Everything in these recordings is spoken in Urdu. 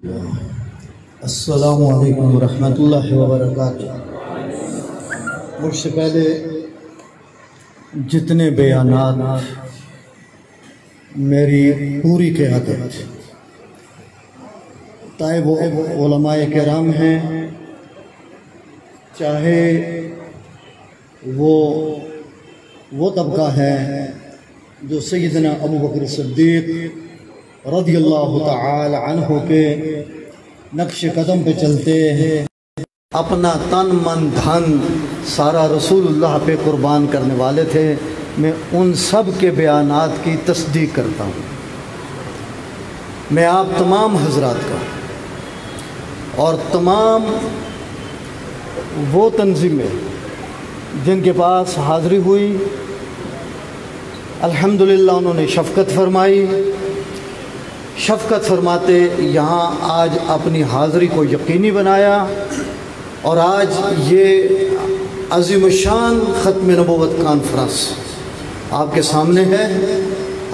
السلام علیکم ورحمۃ اللہ وبرکاتہ۔ مجھ سے پہلے جتنے بیانات میری پوری قیادت چاہے وہ علماء کرام ہیں، چاہے وہ طبقہ ہے جو سیدنا ابو بکر صدیق رضی اللہ تعالی عنہ کے نقش قدم پہ چلتے ہیں، اپنا تن من دھن سارا رسول اللہ پہ قربان کرنے والے تھے، میں ان سب کے بیانات کی تصدیق کرتا ہوں۔ میں آپ تمام حضرات کا اور تمام وہ تنظیمیں جن کے پاس حاضری ہوئی، الحمدللہ انہوں نے شفقت فرمائی، شفقت فرماتے یہاں آج اپنی حاضری کو یقینی بنایا، اور آج یہ عظیم الشان ختم نبوت کانفرنس آپ کے سامنے ہے۔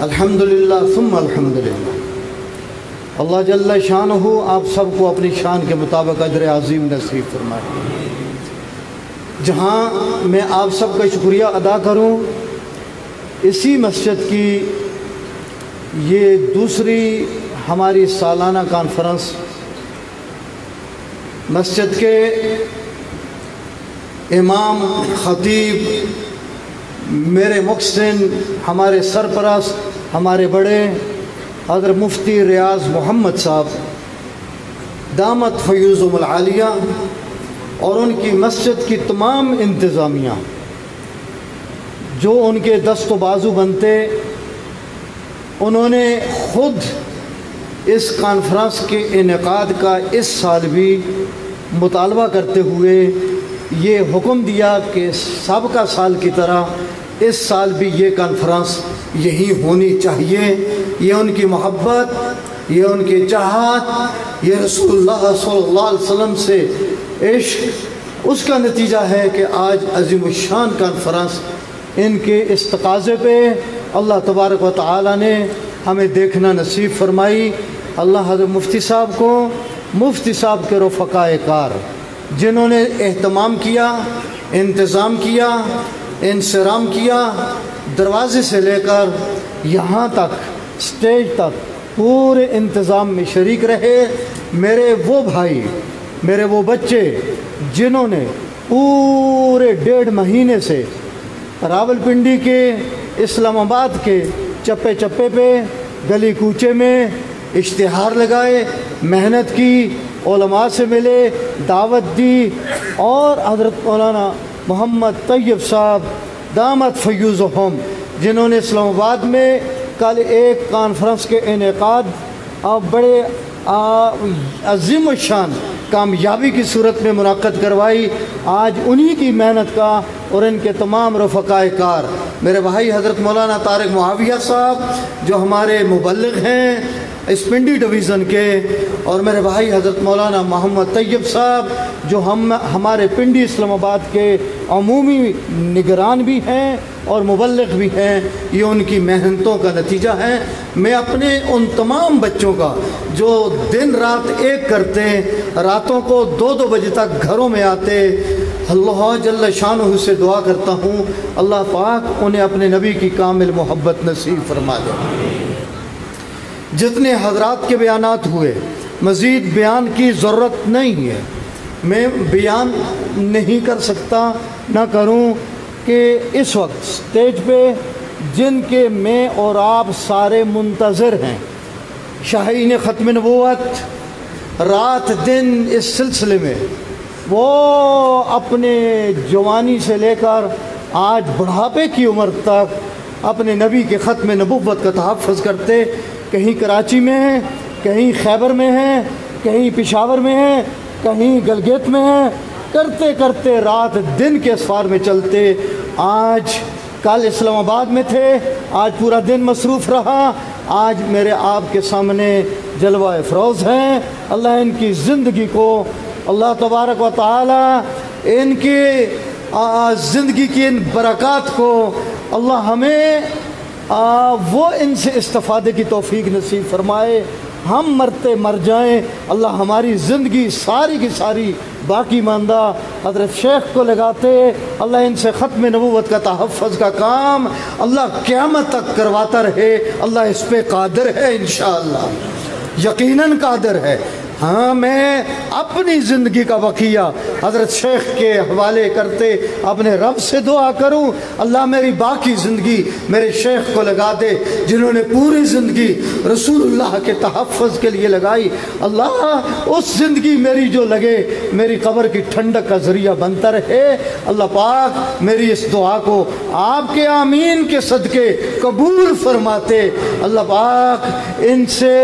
الحمدللہ ثم الحمدللہ۔ اللہ جل شانہ آپ سب کو اپنی شان کے مطابق اجر عظیم نصیب فرمائے۔ جہاں میں آپ سب کا شکریہ ادا کروں، اسی مسجد کی یہ دوسری ہماری سالانہ کانفرنس، مسجد کے امام خطیب میرے محسن، ہمارے سرپرست، ہمارے بڑے حضرت مفتی ریاض محمد صاحب دامت فیوزہم العالیہ، اور ان کی مسجد کی تمام انتظامیہ جو ان کے دست و بازو بنتے، انہوں نے خود اس کانفرنس کے انعقاد کا اس سال بھی مطالبہ کرتے ہوئے یہ حکم دیا کہ سابقہ سال کی طرح اس سال بھی یہ کانفرنس یہی ہونی چاہیے۔ یہ ان کی محبت، یہ ان کی چاہت، یہ رسول اللہ صلی اللہ علیہ وسلم سے عشق، اس کا نتیجہ ہے کہ آج عظیم الشان کانفرنس ان کے اس تقاضے پہ اللہ تبارک و تعالی نے ہمیں دیکھنا نصیب فرمائی۔ اللہ حضرت مفتی صاحب کو، مفتی صاحب کے رفقائے کار جنہوں نے اہتمام کیا، انتظام کیا، انصرام کیا، دروازے سے لے کر یہاں تک سٹیج تک پورے انتظام میں شریک رہے، میرے وہ بھائی، میرے وہ بچے جنہوں نے پورے 1.5 مہینے سے راولپنڈی کے، اسلام آباد کے چپے چپے پہ، گلی کوچے میں اشتہار لگائے، محنت کی، علماء سے ملے، دعوت دی، اور حضرت مولانا محمد طیب صاحب دامت فیوزہم جنہوں نے اسلام آباد میں کل ایک کانفرنس کے انعقاد بڑے عظیم الشان کامیابی کی صورت میں منعقد کروائی، آج انہی کی محنت کا اور ان کے تمام رفقائے کار، میرے بھائی حضرت مولانا طارق معاویہ صاحب جو ہمارے مبلغ ہیں اس پنڈی ڈویژن کے، اور میرے بھائی حضرت مولانا محمد طیب صاحب جو ہمارے پنڈی اسلام آباد کے عمومی نگران بھی ہیں اور مبلغ بھی ہیں، یہ ان کی محنتوں کا نتیجہ ہے۔ میں اپنے ان تمام بچوں کا جو دن رات ایک کرتے، راتوں کو 2-2 بجے تک گھروں میں آتے، اللہ جل شانہ سے دعا کرتا ہوں اللہ پاک انہیں اپنے نبی کی کامل محبت نصیب فرما دے۔ جتنے حضرات کے بیانات ہوئے، مزید بیان کی ضرورت نہیں ہے، میں بیان نہیں کر سکتا، نہ کروں کہ اس وقت سٹیج پہ جن کے میں اور آپ سارے منتظر ہیں، شاہین ختم نبوت، رات دن اس سلسلے میں وہ اپنے جوانی سے لے کر آج بڑھاپے کی عمر تک اپنے نبی کے ختم نبوت کا تحفظ کرتے، کہیں کراچی میں ہیں، کہیں خیبر میں ہیں، کہیں پشاور میں ہیں، کہیں گلگت میں ہیں، کرتے کرتے رات دن کے اسفار میں چلتے، آج کل اسلام آباد میں تھے، آج پورا دن مصروف رہا، آج میرے آپ کے سامنے جلوہ افروز ہیں۔ اللہ ان کی زندگی کو، اللہ تبارک و تعالی ان کی زندگی کی ان برکات کو اللہ ہمیں وہ ان سے استفادے کی توفیق نصیب فرمائے، ہم مرتے مر جائیں، اللہ ہماری زندگی ساری کی ساری باقی ماندہ حضرت شیخ کو لگاتے، اللہ ان سے ختم نبوت کا تحفظ کا کام اللہ قیامت تک کرواتا رہے۔ اللہ اس پہ قادر ہے، انشاءاللہ یقیناً قادر ہے۔ ہاں میں اپنی زندگی کا بقیہ حضرت شیخ کے حوالے کرتے اپنے رب سے دعا کروں، اللہ میری باقی زندگی میرے شیخ کو لگا دے، جنہوں نے پوری زندگی رسول اللہ کے تحفظ کے لیے لگائی۔ اللہ اس زندگی میری جو لگے میری قبر کی ٹھنڈک کا ذریعہ بنتا رہے۔ اللہ پاک میری اس دعا کو آپ کے آمین کے صدقے قبول فرماتے۔ اللہ پاک ان سے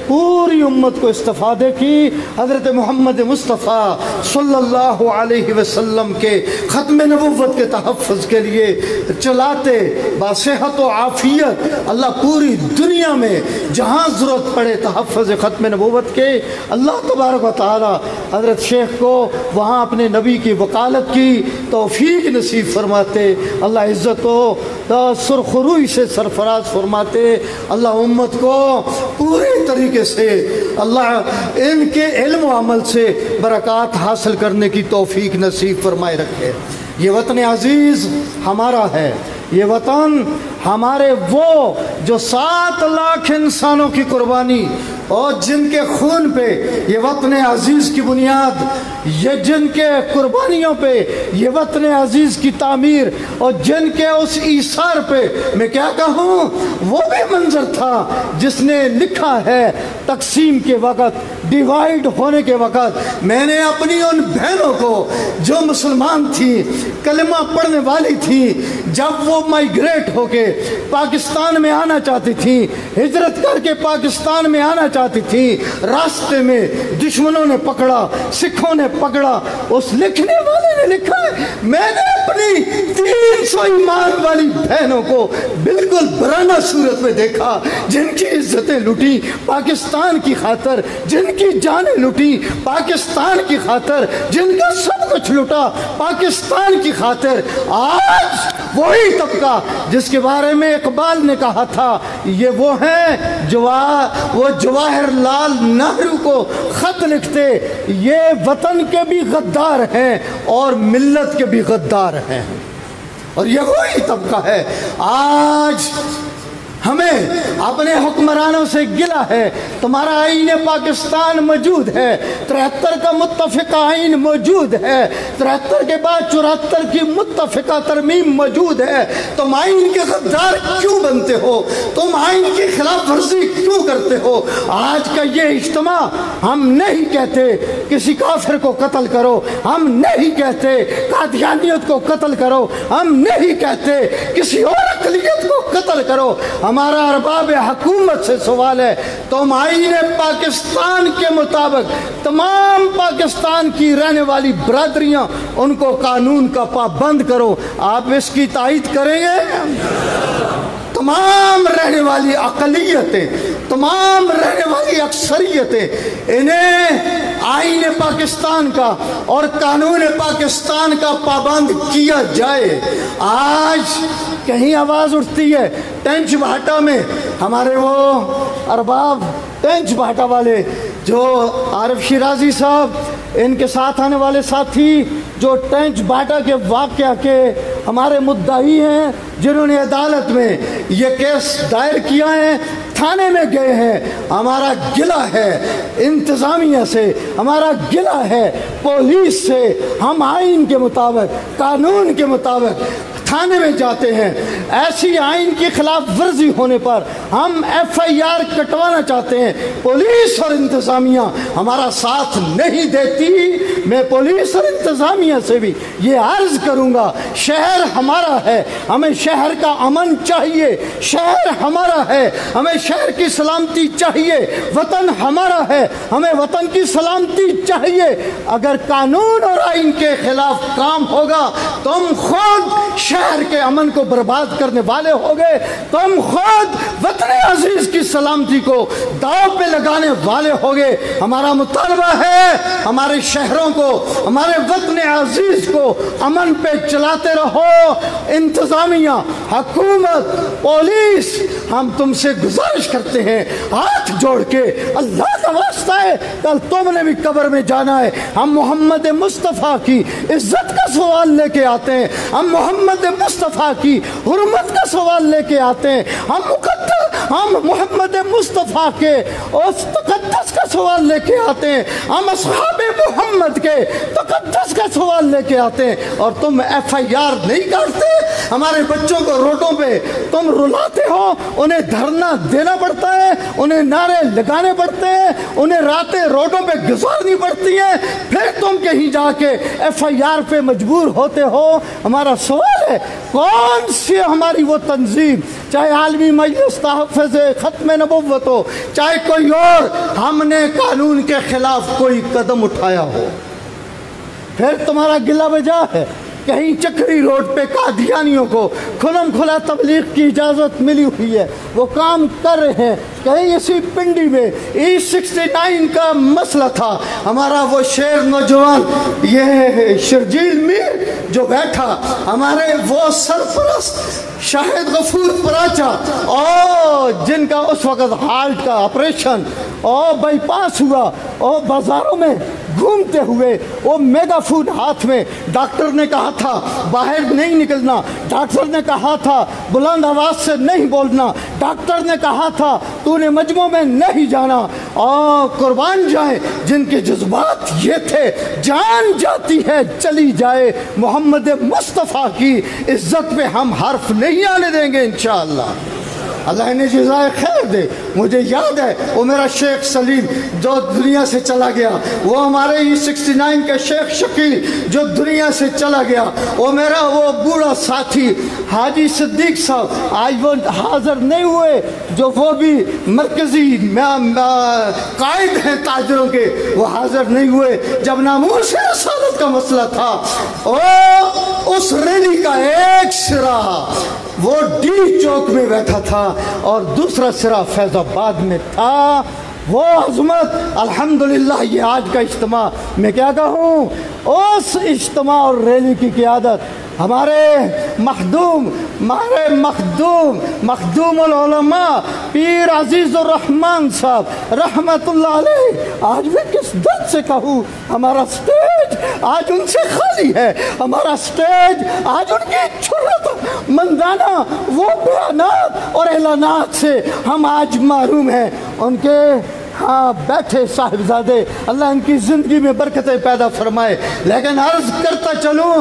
پوری امت کو استفادے کی حضرت محمد مصطفیٰ صلی اللہ علیہ وسلم کے ختم نبوت کے تحفظ کے لیے چلاتے باصحت و عافیت۔ اللہ پوری دنیا میں جہاں ضرورت پڑے تحفظ ختم نبوت کے، اللہ تبارک و تعالی حضرت شیخ کو وہاں اپنے نبی کی وکالت کی توفیق نصیب فرماتے۔ اللہ عزت و سرخروئی سے سرفراز فرماتے۔ اللہ امت کو پوری طریقے سے اللہ ان کے علم و عمل سے برکات حاصل کرنے کی توفیق نصیب فرمائے رکھے۔ یہ وطن عزیز ہمارا ہے، یہ وطن ہمارے وہ جو 7 لاکھ انسانوں کی قربانی اور جن کے خون پہ یہ وطن عزیز کی بنیاد، یہ جن کے قربانیوں پہ یہ وطن عزیز کی تعمیر اور جن کے اس ایثار پہ میں کیا کہوں، وہ بھی منظر تھا جس نے لکھا ہے تقسیم کے وقت، ڈیوائیڈ ہونے کے وقت، میں نے اپنی ان بہنوں کو جو مسلمان تھی، کلمہ پڑھنے والی تھی، جب وہ مائیگریٹ ہو کے پاکستان میں آنا چاہتی تھی، ہجرت کر کے پاکستان میں آنا چاہتی تھی، راستے میں دشمنوں نے پکڑا، سکھوں نے پکڑا، اس لکھنے والے نے لکھا ہے میں نے اپنی 300 ایمان والی بہنوں کو بالکل برانہ صورت میں دیکھا، جن کی عزتیں لٹی پاکستان کی خاطر، جن کی جانیں لٹی پاکستان کی خاطر، جن کا سب کچھ لٹا پاکستان کی خاطر۔ آج وہی طبقہ جس کے بارے میں اقبال نے کہا تھا یہ وہ ہیں وہ جواہر لال نہرو کو خط لکھتے، یہ وطن کے بھی غدار ہیں اور ملت کے بھی غدار ہیں، اور یہ وہی طبقہ ہے۔ آج ہمیں اپنے حکمرانوں سے گلہ ہے، تمہارا آئین پاکستان موجود ہے، 73 کا متفقہ آئین موجود ہے، 73 کے بعد 74 کی متفقہ ترمیم موجود ہے، تم آئین کے غدار کیوں بنتے ہو؟ تم آئین کی خلاف ورزی کیوں کرتے ہو؟ آج کا یہ اجتماع ہم نہیں کہتے کسی کافر کو قتل کرو، ہم نہیں کہتے قادیانیت کو قتل کرو، ہم نہیں کہتے کسی اور اقلیت کو قتل کرو۔ ہمارا ارباب حکومت سے سوال ہے، تم آئین پاکستان کے مطابق تمام پاکستان کی رہنے والی برادریاں ان کو قانون کا پابند کرو، آپ اس کی تائید کریں گے؟ تمام رہنے والی اقلیتیں، تمام رہنے والی اکثریتیں، انہیں آئین پاکستان کا اور قانون پاکستان کا پابند کیا جائے۔ آج کہیں آواز اٹھتی ہے ٹینچ بھاٹا میں، ہمارے وہ ارباب ٹینچ بھاٹا والے جو عارف شیرازی صاحب، ان کے ساتھ آنے والے ساتھی جو ٹینچ بھاٹا کے واقعہ کے ہمارے مدعی ہیں، جنہوں نے عدالت میں یہ کیس دائر کیا ہے، تھانے میں گئے ہیں، ہمارا گلہ ہے انتظامیہ سے، ہمارا گلہ ہے پولیس سے۔ ہم آئین کے مطابق، قانون کے مطابق تھانے میں جاتے ہیں، ایسی آئین کی خلاف ورزی ہونے پر ہم FIR کٹوانا چاہتے ہیں، پولیس اور انتظامیہ ہمارا ساتھ نہیں دیتی۔ میں پولیس اور انتظامیہ سے بھی یہ عرض کروں گا، شہر ہمارا ہے، ہمیں شہر کا امن چاہیے، شہر ہمارا ہے، ہمیں شہر کی سلامتی چاہیے، وطن ہمارا ہے، ہمیں وطن کی سلامتی چاہیے۔ اگر قانون اور آئین کے خلاف کام ہوگا تم خود شہر کے امن کو برباد کرنے والے ہو گئے، تم خود وطن عزیز کی سلامتی کو داؤ پہ لگانے والے ہو گئے۔ ہمارا مطالبہ ہے ہمارے شہروں کو، ہمارے وطن عزیز کو امن پہ چلاتے رہو۔ انتظامیہ، حکومت، پولیس، ہم تم سے گزارش کرتے ہیں ہاتھ جوڑ کے، اللہ کا واسطہ ہے کل تم نے بھی قبر میں جانا ہے۔ ہم محمد مصطفیٰ کی عزت کا سوال لے کے آتے ہیں، ہم محمد مصطفیٰ کی حرمت کا سوال لے کے آتے ہیں، ہم محمد مصطفیٰ کے اس تقدس کا سوال لے کے آتے ہیں، ہم اصحاب محمد کے تقدس کا سوال لے کے آتے ہیں، اور تم FIR نہیں کرتے۔ ہمارے بچوں کو روڈوں پہ تم رلاتے ہو، انہیں دھرنا دینا پڑتا ہے، انہیں نعرے لگانے پڑتے ہیں، انہیں راتیں روڈوں پہ گزارنی پڑتی ہیں، پھر تم کہیں جا کے FIR پہ مجبور ہوتے ہو۔ ہمارا سوال ہے کون سی ہماری وہ تنظیم، چاہے عالمی مجلس تحفظ ختم نبوت ہو، چاہے کوئی اور، ہم نے قانون کے خلاف کوئی قدم اٹھایا ہو، پھر تمہارا گلہ بجا ہے۔ کہیں چکری روڈ پہ قادیانیوں کو کھلم کھلا تبلیغ کی اجازت ملی ہوئی ہے، وہ کام کر رہے ہیں۔ کہیں اسی پنڈی میں E69 کا مسئلہ تھا، ہمارا وہ شیر نوجوان یہ شرجیل میر جو بیٹھا، ہمارے وہ سرپرست شاہد غفور پراچا، اور جن کا اس وقت ہارٹ کا آپریشن اور بائی پاس ہوا، اور بازاروں میں گھومتے ہوئے وہ میگا فون ہاتھ میں، ڈاکٹر نے کہا تھا باہر نہیں نکلنا، ڈاکٹر نے کہا تھا بلند آواز سے نہیں بولنا، ڈاکٹر نے کہا تھا تو نے مجمع میں نہیں جانا، اور قربان جائیں جن کے جذبات یہ تھے، جان جاتی ہے چلی جائے، محمد مصطفیٰ کی عزت پہ ہم حرف نہیں آنے دیں گے انشاءاللہ۔ اللہ انہیں جزائے خیر دے۔ مجھے یاد ہے وہ میرا شیخ سلیم جو دنیا سے چلا گیا، وہ ہمارے E69 کے شیخ شکیل جو دنیا سے چلا گیا، وہ میرا وہ بوڑھا ساتھی حاجی صدیق صاحب آج وہ حاضر نہیں ہوئے، جو وہ بھی مرکزی قائد ہیں تاجروں کے، وہ حاضر نہیں ہوئے جب ناموس رسالت کا مسئلہ تھا۔ اس ریلی کا ایک سرا وہ ڈی چوک میں بیٹھا تھا اور دوسرا سرا فیض آباد میں تھا۔ وہ عظمت، الحمدللہ یہ آج کا اجتماع، میں کیا کہوں، اس اجتماع اور ریلی کی قیادت ہمارے مخدوم العلماء پیر عزیز الرحمن صاحب رحمت اللہ علیہ، آج میں کس درد سے کہوں، ہمارا سٹیج آج ان سے خالی ہے، ہمارا سٹیج آج ان کی چھرت مندانہ وہ بیانات اور اعلانات سے ہم آج محروم ہیں۔ ان کے ہاں بیٹھے صاحبزادے، اللہ ان کی زندگی میں برکتیں پیدا فرمائے، لیکن عرض کرتا چلوں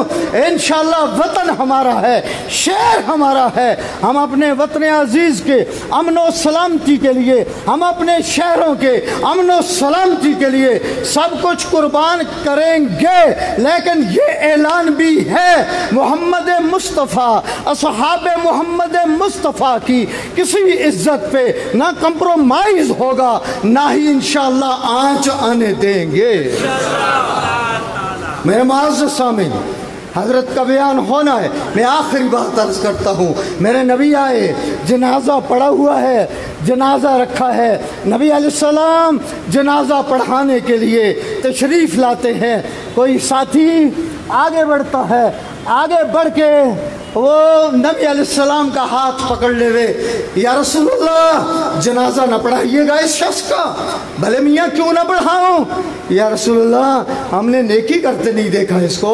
انشاءاللہ وطن ہمارا ہے، شہر ہمارا ہے، ہم اپنے وطن عزیز کے امن و سلامتی کے لیے، ہم اپنے شہروں کے امن و سلامتی کے لیے سب کچھ قربان کریں گے، لیکن یہ اعلان بھی ہے محمد مصطفیٰ، اصحاب محمد مصطفیٰ کی کسی عزت پہ نہ کمپرومائز ہوگا، نہ ہی انشاءاللہ آنچ آنے دیں گے۔ میرے معزز سامعین، حضرت کا بیان ہونا ہے، میں آخری بات عرض کرتا ہوں۔ میرے نبی آئے، جنازہ پڑا ہوا ہے، جنازہ رکھا ہے، نبی علیہ السلام جنازہ پڑھانے کے لیے تشریف لاتے ہیں، کوئی ساتھی آگے بڑھتا ہے، آگے بڑھ کے وہ نبی علیہ السلام کا ہاتھ پکڑ لے وے، یا رسول اللہ جنازہ نہ پڑھائیے گا اس شخص کا۔ بھلے میاں کیوں نہ پڑھاؤں؟ یا رسول اللہ ہم نے نیکی کرتے نہیں دیکھا اس کو،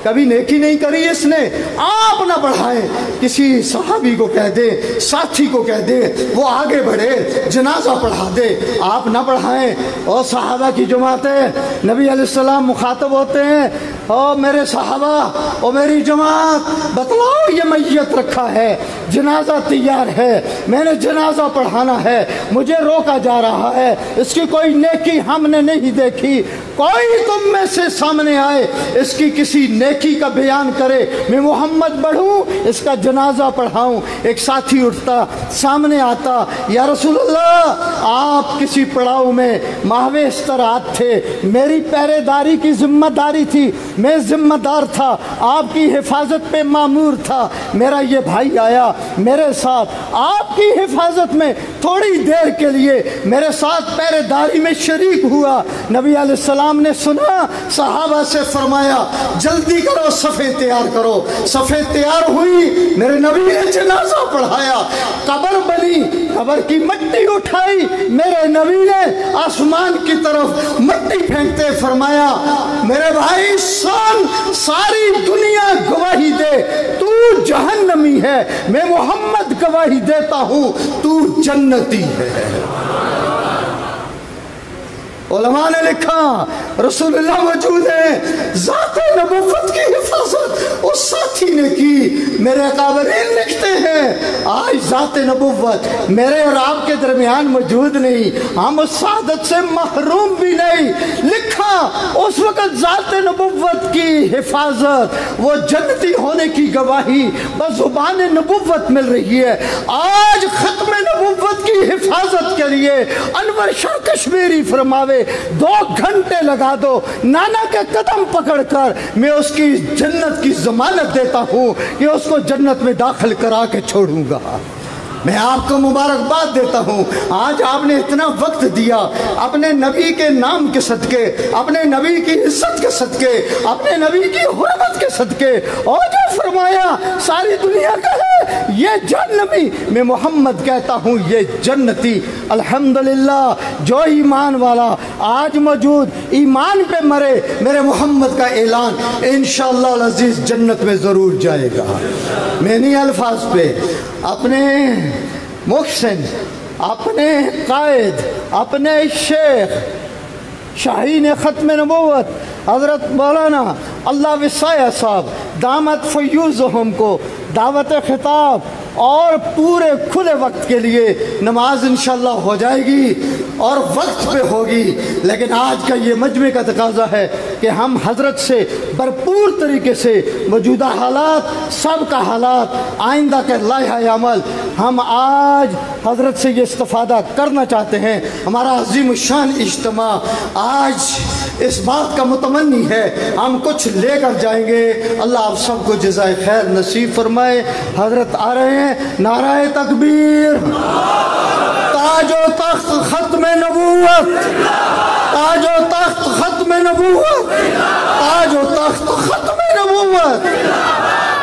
کبھی نیکی نہیں کری اس نے، آپ نہ پڑھائیں۔ کسی صحابی کو کہہ دے، ساتھی کو کہہ دے، وہ آگے بڑھے جنازہ پڑھا دے، آپ نہ پڑھائیں۔ اور صحابہ کی جماعت ہے، نبی علیہ السلام مخاطب ہوتے ہیں، اور میرے صحابہ اور میری جماعت بتلاؤ یہ میت رکھا ہے، جنازہ تیار ہے، میں نے جنازہ پڑھانا ہے، مجھے روکا جا رہا ہے، اس کی کوئی نیکی ہم نے نہیں دیکھی، کوئی تم میں سے سامنے آئے, اس کی کسی نیکی کا بیان کرے, میں محمد بڑھوں, اس کا جنازہ پڑھاؤں. ایک ساتھی اٹھتا, سامنے آتا, یا رسول اللہ آپ کسی پڑاؤ میں ماہوے استراحت تھے, میری پہرے داری کی ذمہ داری تھی, میں ذمہ دار تھا, آپ کی حفاظت پہ مامور تھا. میرا یہ بھائی آیا میرے ساتھ, آپ کی حفاظت میں تھوڑی دیر کے لیے میرے ساتھ پہرے داری میں شریک ہوا. نبی علیہ السلام نے سنا, صحابہ سے فرمایا جلدی کرو, صفیں تیار کرو. صفیں تیار ہوئی, میرے نبی نے جنازہ پڑھایا, قبر بنی, قبر کی مٹی اٹھائی, میرے نبی نے آسمان کی طرف مٹی پھینکتے فرمایا میرے بھائی سن, ساری دنیا گواہی دے تو جہنمی ہے, میں محمد گواہی دیتا ہوں تو جنتی ہے. علماء نے لکھا رسول اللہ موجود ہے, ذات نبوت کی حفاظت اس ساتھی نے کی. میرے قابلین لکھتے ہیں آج ذات نبوت میرے اور آپ کے درمیان موجود نہیں, ہم اس سعادت سے محروم بھی نہیں. لکھا اس وقت ذات نبوت کی حفاظت, وہ جنتی ہونے کی گواہی بزبان نبوت مل رہی ہے. آج ختم نبوت کی حفاظت کے لیے انور شاہ کشمیری فرماوے 2 گھنٹے لگا دو, نانا کے قدم پکڑ کر میں اس کی جنت کی ضمانت دیتا ہوں کہ اس کو جنت میں داخل کرا کے چھوڑوں گا. میں آپ کو مبارکباد دیتا ہوں, آج آپ نے اتنا وقت دیا اپنے نبی کے نام کے صدقے, اپنے نبی کی عزت کے صدقے, اپنے نبی کی حرمت کے صدقے, اور جو فرمایا ساری دنیا کا ہے یہ جہنمی, میں محمد کہتا ہوں یہ جنتی. الحمدللہ جو ایمان والا آج موجود ایمان پہ مرے, میرے محمد کا اعلان انشاءاللہ العزیز جنت میں ضرور جائے گا. میں نہیں الفاظ پہ, اپنے محسن, اپنے قائد, اپنے شیخ شاہین ختم نبوت حضرت مولانا اللہ وسایہ صاحب دامت فیوزہم کو دعوت خطاب اور پورے کھلے وقت کے لیے نماز انشاءاللہ ہو جائے گی اور وقت پہ ہوگی. لیکن آج کا یہ مجمع کا تقاضا ہے کہ ہم حضرت سے بھرپور طریقے سے موجودہ حالات, سب کا حالات, آئندہ کے لائحہ عمل, ہم آج حضرت سے یہ استفادہ کرنا چاہتے ہیں. ہمارا عظیم الشان اجتماع آج اس بات کا متمنی ہے ہم کچھ لے کر جائیں گے. اللہ آپ سب کو جزائے خیر نصیب فرمائے. حضرت آ رہے ہیں, نعرہ تکبیر, تاج و تخت ختم نبوت, تاج و تخت ختم نبوت, تاج و تخت ختم نبوت.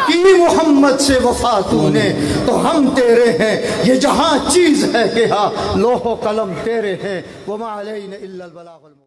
کی محمد سے وفا تو نے تو ہم تیرے ہیں, یہ جہاں چیز ہے کہ ہاں لوح و قلم تیرے ہیں. وما علینا الا البلاغ.